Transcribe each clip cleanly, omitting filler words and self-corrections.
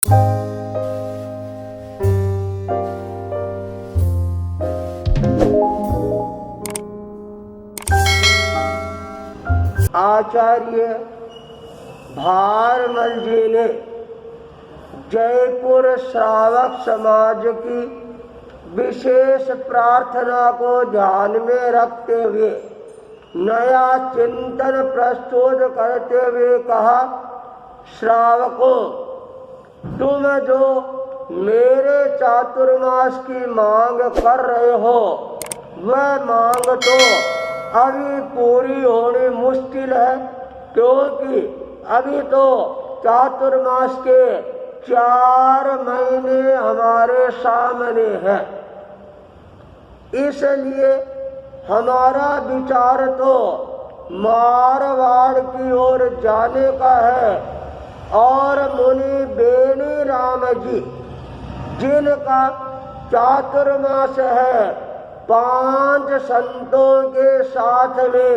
आचार्य भारमल जी ने जयपुर श्रावक समाज की विशेष प्रार्थना को ध्यान में रखते हुए नया चिंतन प्रस्तुत करते हुए कहा, श्रावकों, तुम जो मेरे चातुर्मास की मांग कर रहे हो वह मांग तो अभी पूरी होनी मुश्किल है, क्योंकि अभी तो चातुर्मास के 4 महीने हमारे सामने हैं। इसलिए हमारा विचार तो मारवाड़ की ओर जाने का है और मुनि बेनी राम जी, जिनका चातुर्मास है, 5 संतों के साथ में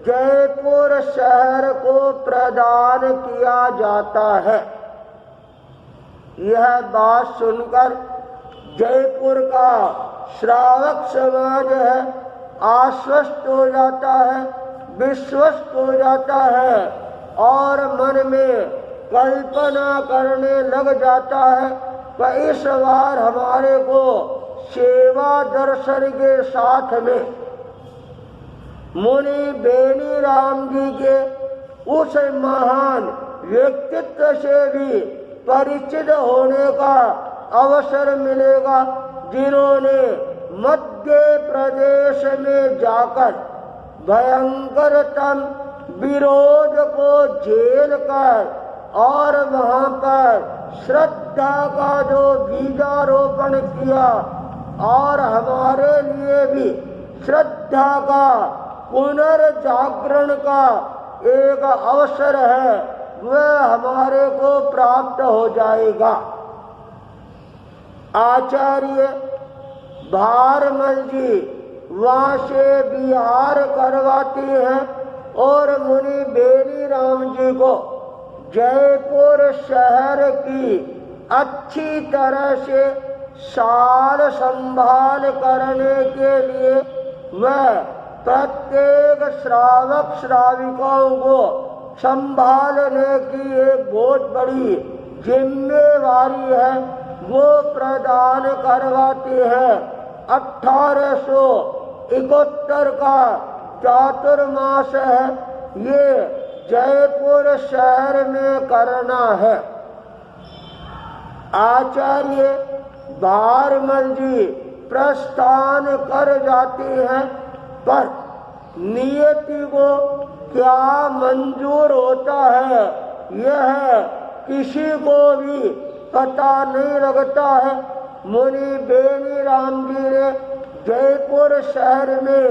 जयपुर शहर को प्रदान किया जाता है। यह बात सुनकर जयपुर का श्रावक समाज है आश्वस्त हो जाता है, विश्वस्त हो जाता है और मन में कल्पना करने लग जाता है कि इस बार हमारे को सेवा दर्शन के साथ में मुनि बेनी राम जी के उस महान व्यक्तित्व से भी परिचित होने का अवसर मिलेगा, जिन्होंने मध्य प्रदेश में जाकर भयंकरतम विरोध को झेल कर और वहां पर श्रद्धा का जो बीजारोपण किया और हमारे लिए भी श्रद्धा का पुनर्जागरण का एक अवसर है, वह हमारे को प्राप्त हो जाएगा। आचार्य भारमल जी वहाँ से विहार करवाती हैं और मुनि बेनी राम जी को जयपुर शहर की अच्छी तरह से सार संभाल करने के लिए वह प्रत्येक श्रावक श्राविकाओं को संभालने की एक बहुत बड़ी जिम्मेवारी है, वो प्रदान करवाती है। 1871 का चातुर्मास है, ये जयपुर शहर में करना है। आचार्य भारमल जी प्रस्थान कर जाती हैं, पर नियति को क्या मंजूर होता है यह किसी को भी पता नहीं लगता है। मुनि बेनी राम जी ने जयपुर शहर में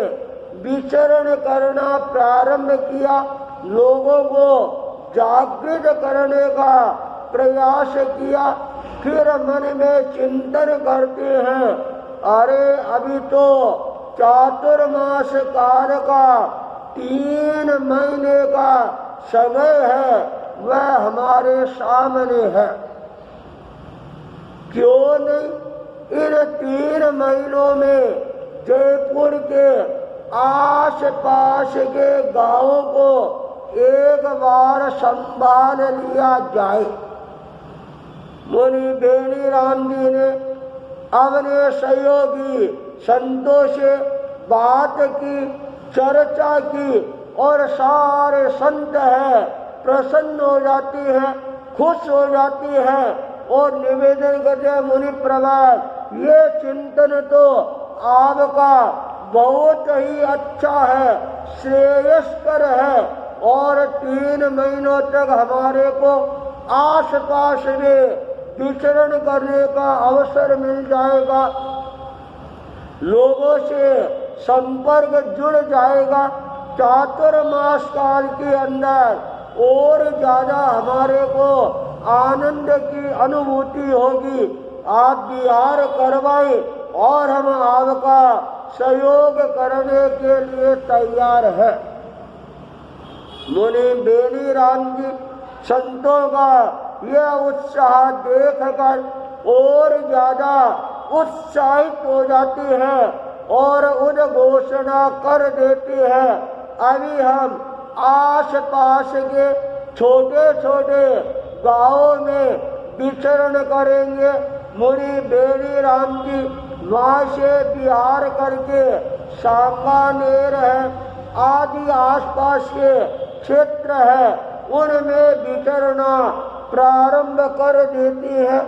विचरण करना प्रारंभ किया, लोगों को जागृत करने का प्रयास किया। फिर मन में चिंतन करते हैं, अरे अभी तो चातुर्मास काल का 3 महीने का समय है, वह हमारे सामने है। क्यों नहीं इन 3 महीनों में जयपुर के आस पास के गांवों को एक बार संभाल लिया जाए। मुनि बेनी राम जी ने अपने सहयोगी संतों से बात की, चर्चा की और सारे संत है प्रसन्न हो जाती है, खुश हो जाती है और निवेदन करते, मुनि प्रभात, ये चिंतन तो आपका बहुत ही अच्छा है, श्रेयस्कर है और 3 महीनों तक हमारे को आस पास में विचरण करने का अवसर मिल जाएगा, लोगों से संपर्क जुड़ जाएगा। चातुर्मास काल के अंदर और ज्यादा हमारे को आनंद की अनुभूति होगी। आप विहार करवाए और हम आपका सहयोग करने के लिए तैयार है। मुनि बेनी राम जी संतों का यह उत्साह देखकर और ज्यादा उत्साहित हो जाती है और उद्घोषणा कर देती है, अभी हम आस पास के छोटे छोटे गांवों में विचरण करेंगे। मुनि बेनी राम जी वहाँ से बिहार करके सांगानेर है आदि आसपास के क्षेत्र है, उनमें विचरना प्रारंभ कर देती है।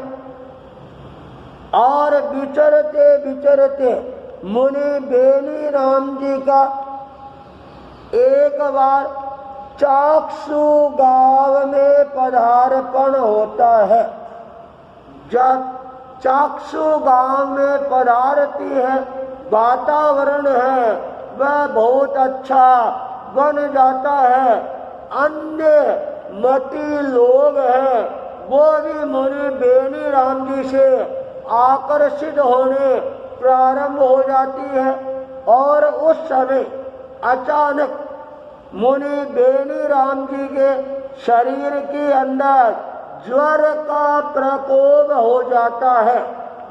और विचरते विचरते मुनि बेनी राम जी का एक बार चाक्षु गांव में पदार्पण होता है। जब चाक्षु गांव में पधारती है, वातावरण है वह बहुत अच्छा बन जाता है। अन्य मती लोग हैं वो भी मुनि बेनी राम जी से आकर्षित होने प्रारंभ हो जाती है। और उस समय अचानक मुनि बेनी राम जी के शरीर के अंदर ज्वर का प्रकोप हो जाता है,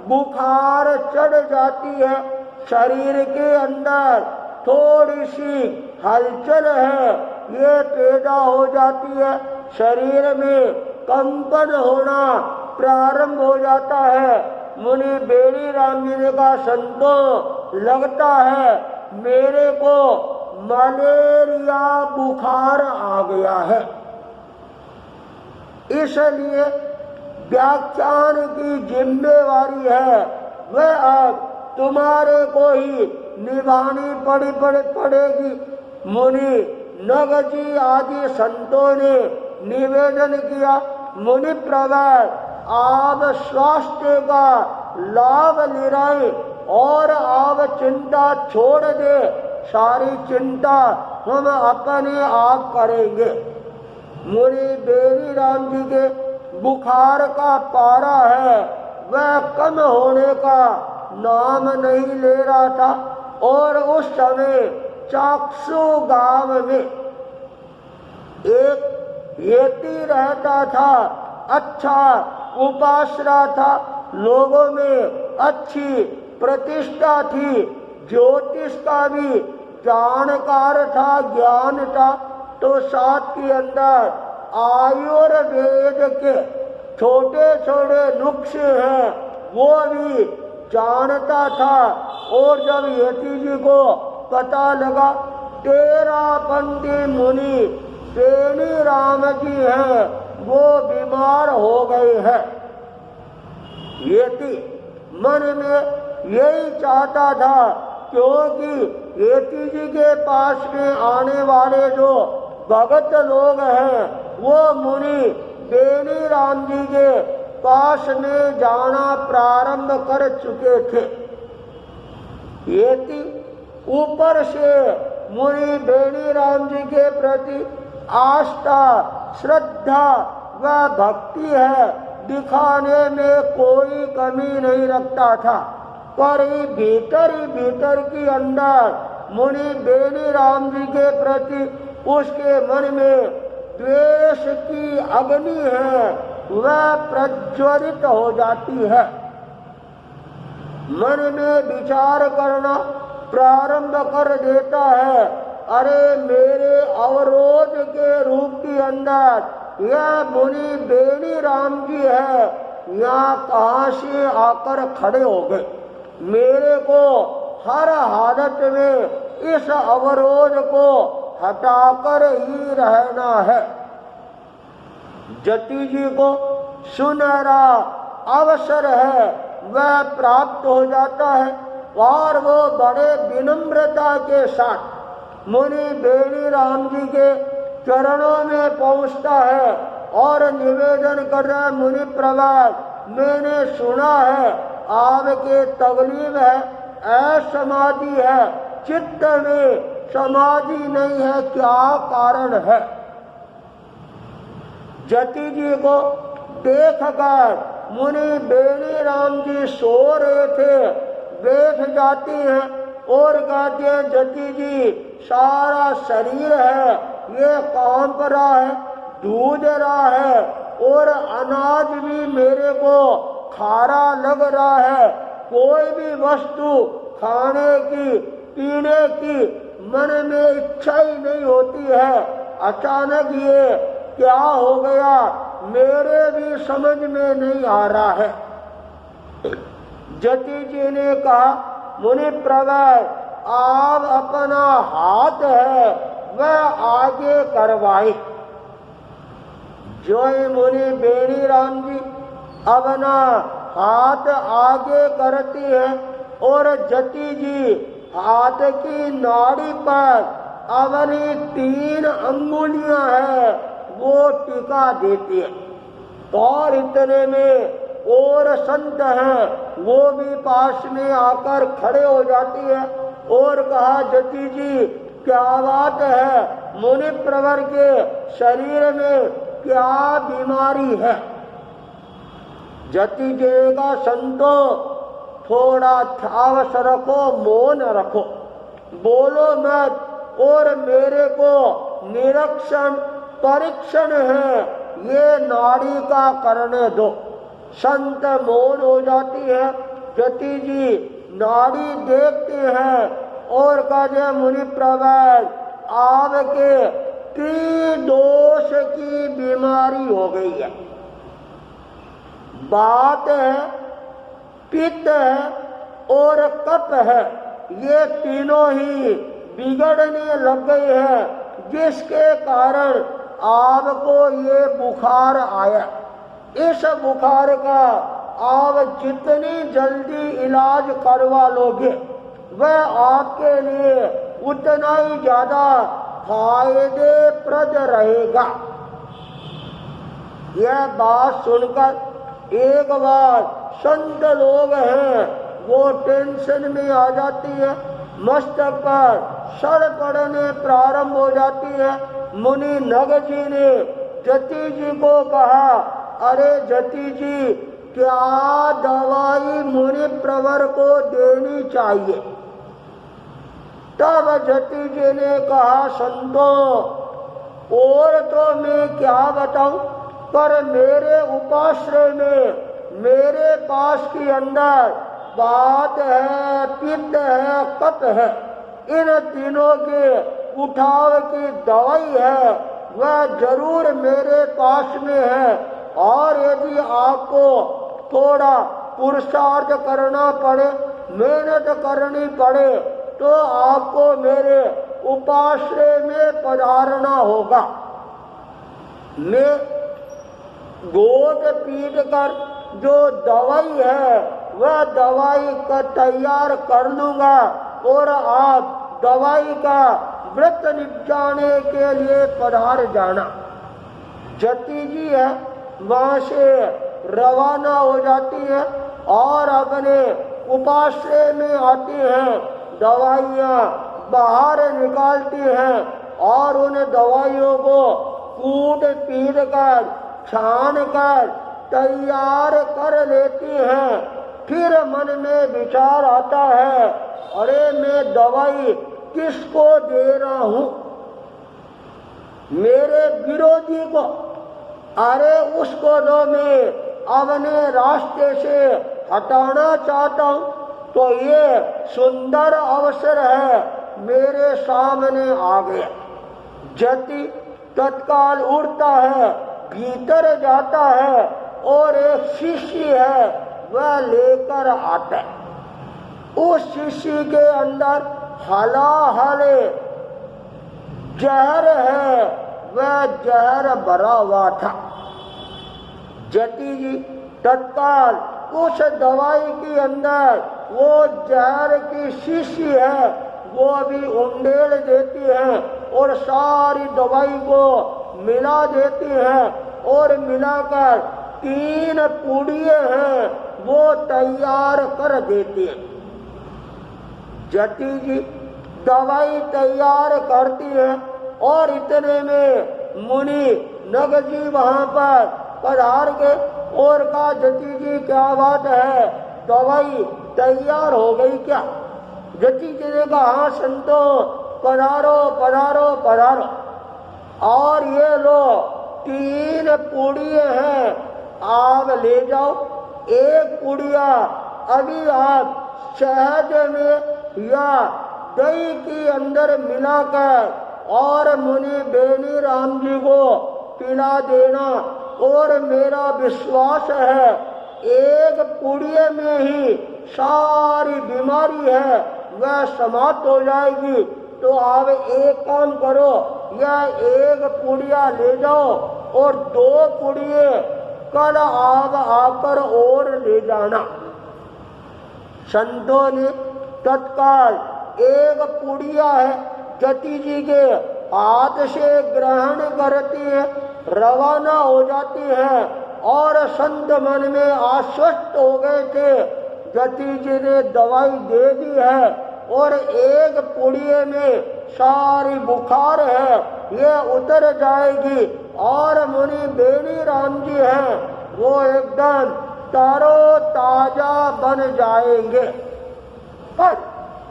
बुखार चढ़ जाती है, शरीर के अंदर थोड़ी सी हलचल है ये पैदा हो जाती है, शरीर में कंपन होना प्रारंभ हो जाता है। मुनि बेनी राम जी ने कहा, संतो लगता है मेरे को मलेरिया बुखार आ गया है, इसलिए व्याख्यान की जिम्मेवारी है वह अब तुम्हारे को ही निभानी पड़ेगी। मुनि नग जी आदि संतों ने निवेदन किया, मुनि प्रवर आप स्वास्थ्य का लाभ ले रहे और आप चिंता छोड़ दे, सारी चिंता हम अपने आप करेंगे। मुनि बेनी राम जी के बुखार का पारा है वह कम होने का नाम नहीं ले रहा था। और उस समय चाक्षु गांव में एक यति रहता था, अच्छा उपासना था, लोगों में अच्छी प्रतिष्ठा थी, ज्योतिष का भी जानकार था, ज्ञान था। तो साथ के अंदर आयुर्वेद के छोटे छोटे नुस्खे हैं वो भी जानता था। और जब यति जी को पता लगा 13 पंथी मुनि बेनी राम जी हैं वो बीमार हो गए हैं, यति मन में यही चाहता था, क्योंकि यति जी के पास में आने वाले जो भगत लोग हैं वो मुनि बेनी राम जी के पास में जाना प्रारंभ कर चुके थे। यति ऊपर से मुनि बेनी राम जी के प्रति आस्था, श्रद्धा व भक्ति है, दिखाने में कोई कमी नहीं रखता था, पर भीतर की अंदर मुनि बेनी राम जी के प्रति उसके मन में द्वेष की अग्नि है वह प्रज्वलित हो जाती है। मन में विचार करना प्रारंभ कर देता है, अरे मेरे अवरोध के रूप के अंदर यह मुनि बेनी राम जी है, यहाँ कहाँ से आकर खड़े हो गए, मेरे को हर हालत में इस अवरोध को हटाकर ही रहना है। जति जी को सुनहरा अवसर है वह प्राप्त हो जाता है और वो बड़े विनम्रता के साथ मुनि बेनी राम जी के चरणों में पहुंचता है और निवेदन कर रहा है, मुनि प्रवर मैंने सुना है आपके तकलीफ है, असमाधि है, चित्त में समाधि नहीं है, क्या कारण है। जति जी को देखकर मुनि बेनी राम जी सो रहे थे, बैठ जाती हैं और कहते हैं, जति जी सारा शरीर है ये कांप रहा है, जूझ रहा है और अनाज भी मेरे को खारा लग रहा है। कोई भी वस्तु खाने की पीने की मन में इच्छा ही नहीं होती है। अचानक ये क्या हो गया मेरे भी समझ में नहीं आ रहा है। जति जी ने कहा मुनि प्रवर आप अपना हाथ है वह आगे करवाए। जो मुनि बेणी राम जी अपना हाथ आगे करती है और जति जी हाथ की नाड़ी पर अपनी 3 अंगुलियां है वो टिका देती है। और इतने में और संत हैं वो भी पास में आकर खड़े हो जाती है और कहा जति जी क्या बात है, मुनि प्रवर के शरीर में क्या बीमारी है। जति जी का संतो थोड़ा ठावस रखो, मौन रखो, बोलो मत और मेरे को निरीक्षण परीक्षण है ये नाड़ी का करने दो। संत मौन हो जाती है। जति जी नाड़ी देखती है और कहते मुनि प्रवर आपके त्रिदोष की बीमारी हो गई है। बात है, पित्त है और कफ है, ये तीनों ही बिगड़ने लग गए हैं जिसके कारण आपको ये बुखार आया। इस बुखार का आप जितनी जल्दी इलाज करवा लोगे वह आपके लिए उतना ही ज्यादा फायदेप्रद रहेगा। यह बात सुनकर एक बार संत लोग हैं वो टेंशन में आ जाती है, मस्तक पर सर पड़ने प्रारंभ हो जाती है। मुनि नग जी ने जति जी को कहा अरे जति जी क्या दवाई मुनि प्रवर को देनी चाहिए। तब जति जी ने कहा संतों और तो मैं क्या बताऊं, पर मेरे उपाश्रय में मेरे पास के अंदर बात है, पित्त है, कफ है, इन तीनों के उठाव की दवाई है वह जरूर मेरे पास में है। और यदि आपको थोड़ा पुरुषार्थ करना पड़े, मेहनत करनी पड़े तो आपको मेरे उपाश्रय में पधारना होगा। मैं गोद पीट कर जो दवाई है वह दवाई का तैयार कर लूंगा और आप दवाई का व्रत निपटाने के लिए पधार जाना। जति जी है वहां से रवाना हो जाती है और अपने उपाश्रय में आती हैं, दवाइयाँ बाहर निकालती हैं और उन दवाइयों को कूट पीट कर छान कर तैयार कर लेती हैं। फिर मन में विचार आता है अरे मैं दवाई किसको दे रहा हूं, मेरे विरोधी को, अरे उसको तो मैं अपने रास्ते से हटाना चाहता हूं। तो ये सुंदर अवसर है मेरे सामने आ गया। जति तत्काल उड़ता है, भीतर जाता है और एक शिष्य है वह लेकर आता है। उस शिष्य के अंदर हलाहले जहर है, वह जहर भरा हुआ था। जति जी तत्काल उस दवाई के अंदर वो जहर की शीशी है वो भी उंडेल देती है और सारी दवाई को मिला देती है और मिलाकर 3 पुड़िये हैं वो तैयार कर देती है। जति जी दवाई तैयार करती है और इतने में मुनि नग जी वहां पर पधार के और कहा जति जी क्या बात है, दवाई तैयार हो गई क्या। जति जी ने कहा हाँ संतो पधारो पधारो पधारो। और ये लो 3 पुड़िये हैं, आप ले जाओ। एक पुड़िया अभी आप शहद में या दही के अंदर मिलाकर और मुनि बेनी राम जी को पिला देना। और मेरा विश्वास है एक पुड़िये में ही सारी बीमारी है वह समाप्त हो जाएगी। तो आप एक काम करो, यह एक पुड़िया ले जाओ और 2 पुड़िये कल आप आकर और ले जाना। संतों ने तत्काल एक पुड़िया है जति जी के हाथ से ग्रहण करती है, रवाना हो जाती है। और संत मन में आश्वस्त हो गए थे, जति जी ने दवाई दे दी है और एक पुड़िये में सारी बुखार है ये उतर जाएगी। और मुनि बेनी राम जी हैं वो एकदम तारो ताजा बन जाएंगे। पर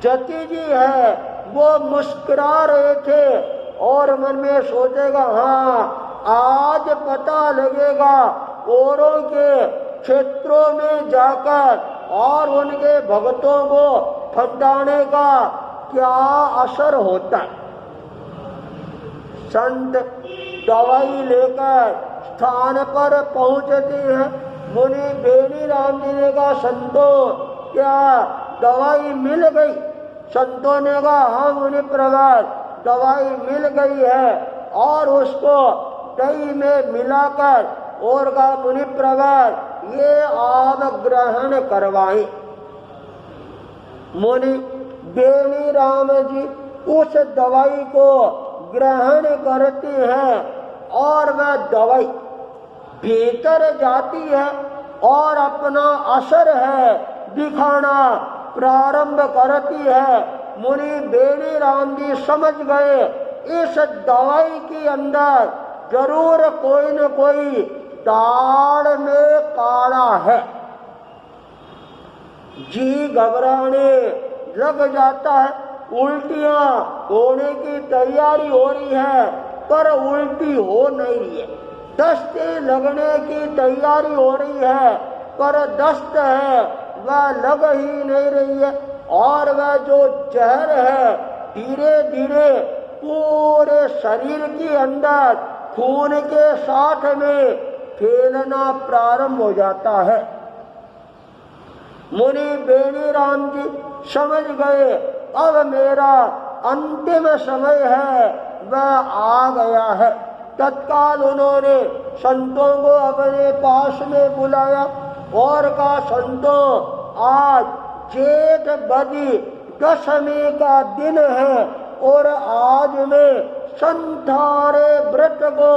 जति जी है वो मुस्कुरा रहे थे और मन में सोचेगा, हाँ आज पता लगेगा औरों के क्षेत्रों में जाकर और उनके भक्तों को फंटाने का क्या असर होता है। संत दवाई लेकर स्थान पर पहुंचते हैं। मुनि बेनी राम जी ने कहा, संतों क्या दवाई मिल गई? संतों ने कहा, हाँ मुनि प्रवर दवाई मिल गई है। और उसको दही में मिलाकर और कहा, मुनि प्रवर ये आप ग्रहण करवाएं। मुनि बेनी राम जी उस दवाई को ग्रहण करती हैं और वह दवाई भीतर जाती है और अपना असर है दिखाना प्रारंभ करती है। मुनि बेनी राम जी समझ गए इस दवाई के अंदर जरूर कोई न कोई दाढ़ में काला है। जी घबराने लग जाता है, उल्टियां होने की तैयारी हो रही है पर उल्टी हो नहीं रही है। दस्त लगने की तैयारी हो रही है पर दस्त है वह लग ही नहीं रही है। और वह जो जहर है धीरे धीरे पूरे शरीर के अंदर खून के साथ में फैलना प्रारंभ हो जाता है। मुनि बेनी राम जी समझ गए अब मेरा अंतिम समय है वह आ गया है। तत्काल उन्होंने संतों को अपने पास में बुलाया और कहा, संतों आज जेठ बदी दशमी का दिन है और आज मैं संसारे व्रत को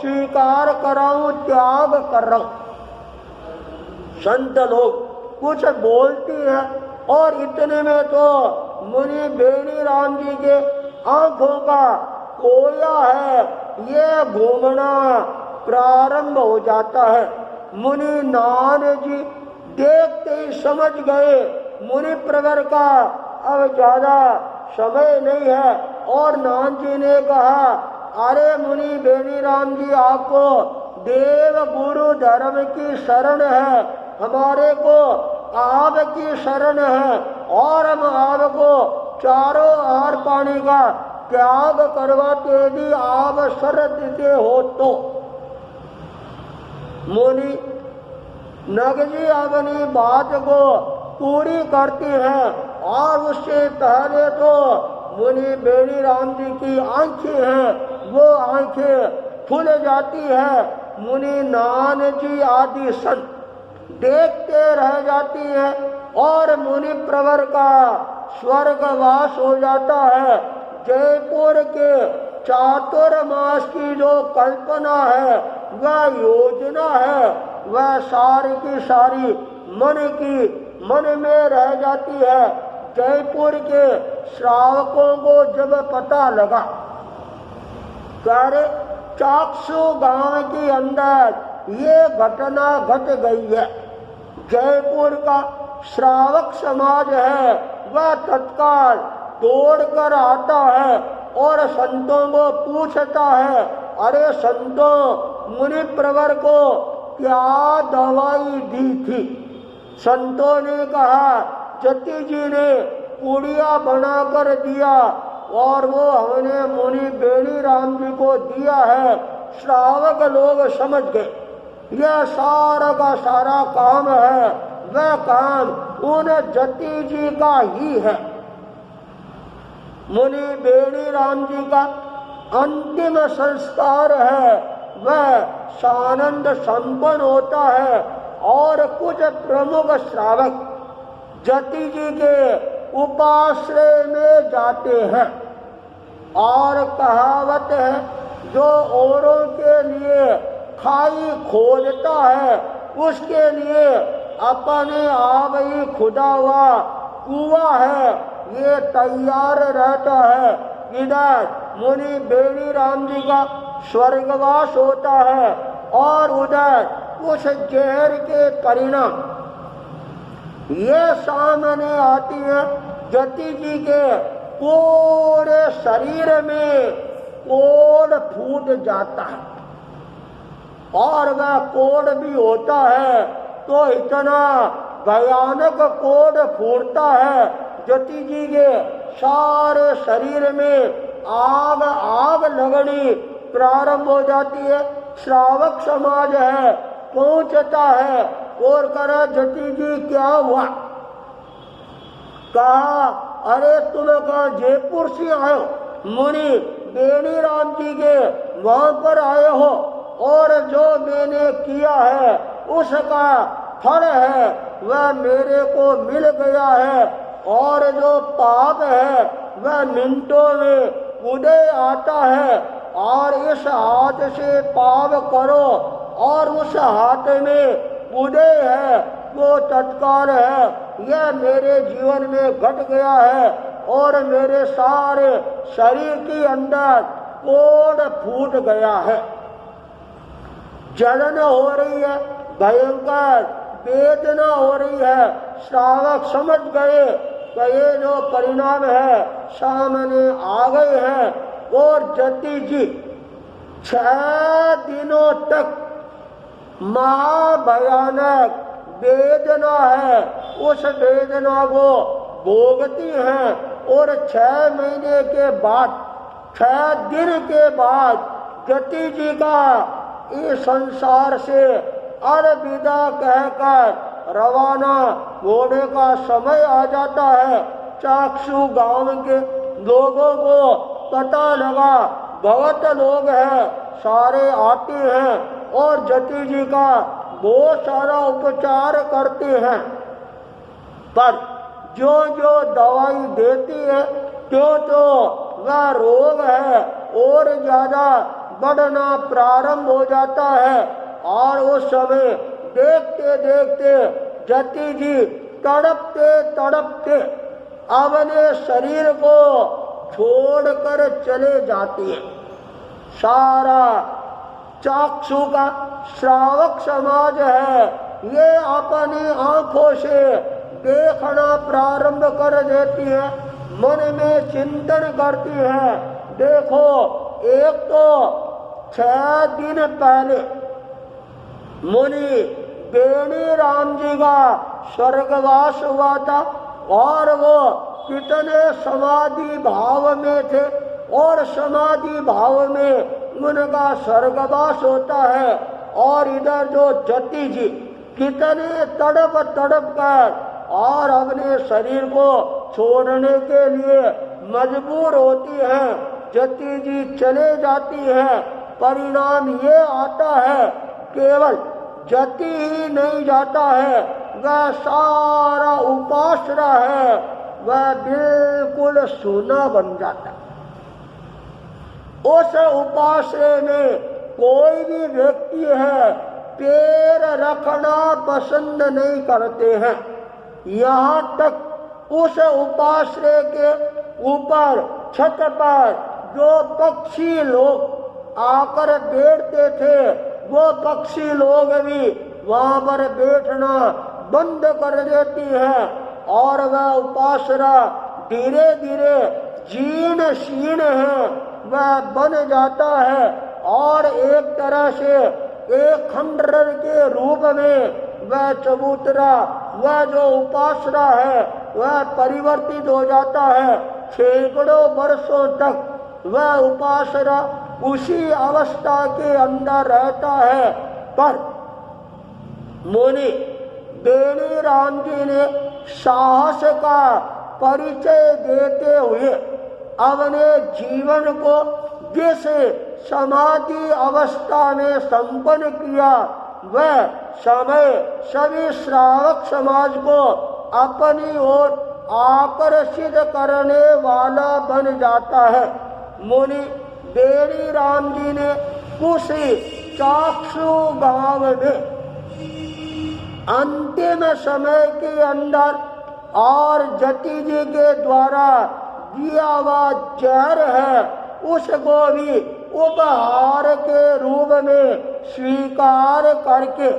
स्वीकार कराऊं, त्याग कर रहा हूं। संत लोग कुछ बोलती हैं और इतने में तो मुनि बेनी राम जी के आंखों का कोया है ये घूमना प्रारंभ हो जाता है। मुनि नान जी देखते ही समझ गए मुनि प्रवर का अब ज्यादा समय नहीं है। और नान जी ने कहा, अरे मुनि बेनी राम जी आपको देव गुरु धर्म की शरण है, हमारे को आपकी शरण है और हम आपको चारों आहार पानी का त्याग करवाते यदि आप शरत देते हो तो। मुनि नगजी अपनी बात को पूरी करती हैं और उससे पहले तो मुनि बेनी राम जी की आंखें हैं वो आंखें खुल जाती है। मुनि नान जी आदि संत देखते रह जाती है और मुनि प्रवर का स्वर्गवास हो जाता है। जयपुर के चातुर्मास की जो कल्पना है वह योजना है वह सारी की सारी मन में रह जाती है। जयपुर के श्रावकों को जब पता लगा कर चाक्षु गांव के अंदर ये घटना घट गई है, जयपुर का श्रावक समाज है वह तत्काल दौड़कर आता है और संतों को पूछता है, अरे संतों मुनि प्रवर को क्या दवाई दी थी। संतों ने कहा जति जी ने पुड़िया बनाकर दिया और वो हमने मुनि बेणी राम जी को दिया है। श्रावक लोग समझ गए यह सारा का सारा काम है, वह काम उन जति जी का ही है। मुनि बेणी राम जी का अंतिम संस्कार है, वह सानंद संपन्न होता है और कुछ प्रमुख श्रावक जति जी के उपाश्रय में जाते हैं। और कहावत है जो औरों के लिए खाई खोदता है उसके लिए अपने आप ही खुदा हुआ कुआं है, ये तैयार रहता है। इधर मुनि बेणी राम जी का स्वर्गवास होता है और उधर उस जहर के परिणाम ये सामने आती है। जति जी के पूरे शरीर में कोढ़ फूट जाता है और वह कोढ़ भी होता है तो इतना भयानक कोढ़ फूटता है जति जी के सारे शरीर में आग आग लगनी प्रारंभ हो जाती है। श्रावक समाज है पहुंचता है और कहा जति जी क्या हुआ। कहा अरे तुम कहा जयपुर से आए हो, मुनि बेणी राम जी के वहां पर आए हो और जो मैंने किया है उसका फल है वह मेरे को मिल गया है और जो पाप है वह मिनटों में उदय आता है और इस हाथ से पाप करो और उस हाथ में उदय है वो तत्काल है। यह मेरे जीवन में घट गया है और मेरे सारे शरीर के अंदर कोढ़ फूट गया है, जलन हो रही है, भयंकर वेदना हो रही है। श्रावक समझ गए कि ये जो परिणाम है सामने आ गए हैं और जति जी 6 दिनों तक महाभयानक वेदना है उस वेदना को भोगती हैं और 6 महीने के बाद 6 दिन के बाद जति जी का इस संसार से अलविदा कहकर रवाना होने का समय आ जाता है। चाक्षु गांव के लोगों को पता लगा, बहुत लोग हैं सारे आते हैं और जति जी का बहुत सारा उपचार करते हैं, पर जो जो दवाई देती है क्यों तो वह रोग है और ज्यादा बढ़ना प्रारंभ हो जाता है और उस समय देखते देखते जति जी तड़पते तड़पते अपने शरीर को छोड़कर चले जाती है। सारा चाक्षु का श्रावक समाज है ये अपनी आंखों से देखना प्रारंभ कर देती है, मन में चिंतन करती है। देखो एक तो 6 दिन पहले मुनि बेणी राम जी का स्वर्गवास हुआ था और वो कितने समाधि भाव में थे और समाधि भाव में उनका स्वर्गवास होता है। और इधर जो जति जी कितने तड़प तड़प कर और अपने शरीर को छोड़ने के लिए मजबूर होती है, जति जी चले जाती है। परिणाम ये आता है केवल जति ही नहीं जाता है, वह सारा उपासना है वह बिल्कुल सूना बन जाता है। उस उपासना में कोई भी व्यक्ति है पैर रखना पसंद नहीं करते हैं। यहाँ तक उस उपासना के ऊपर छत पर जो पक्षी लोग आकर बैठते थे वो पक्षी लोग भी वहाँ पर बैठना बंद कर देती है और वह उपासना धीरे धीरे जीर्ण शीर्ण है वह बन जाता है और एक तरह से एक खंडहर के रूप में वह चबूतरा, वह जो उपासना है वह परिवर्तित हो जाता है। सैकड़ों वर्षों तक वह उपासना उसी अवस्था के अंदर रहता है। पर मुनि बेनीराम जी ने साहस का परिचय देते हुए अपने जीवन को जिस समाधि अवस्था में संपन्न किया, वह समय सभी श्रावक समाज को अपनी ओर आकर्षित करने वाला बन जाता है। मुनि बेनीराम जी ने कुछ चाक्षु गांव में अंतिम समय के अंदर और जति जी के द्वारा दिया हुआ जहर है उसको भी उपहार के रूप में स्वीकार करके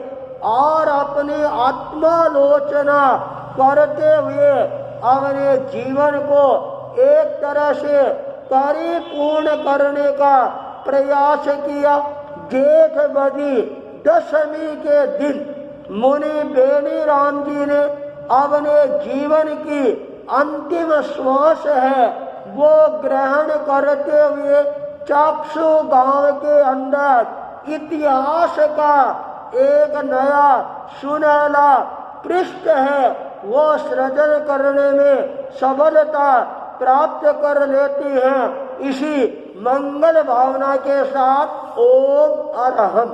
और अपनी आत्मालोचना करते हुए अपने जीवन को एक तरह से परिपूर्ण करने का प्रयास किया। जेठ बदी दशमी के दिन मुनि बेनीराम जी ने अपने जीवन की अंतिम श्वास है वो ग्रहण करते हुए चाक्षु गांव के अंदर इतिहास का एक नया सुनहला पृष्ठ है वो सृजन करने में सफलता प्राप्त कर लेती हैं। इसी मंगल भावना के साथ ओम अरहम।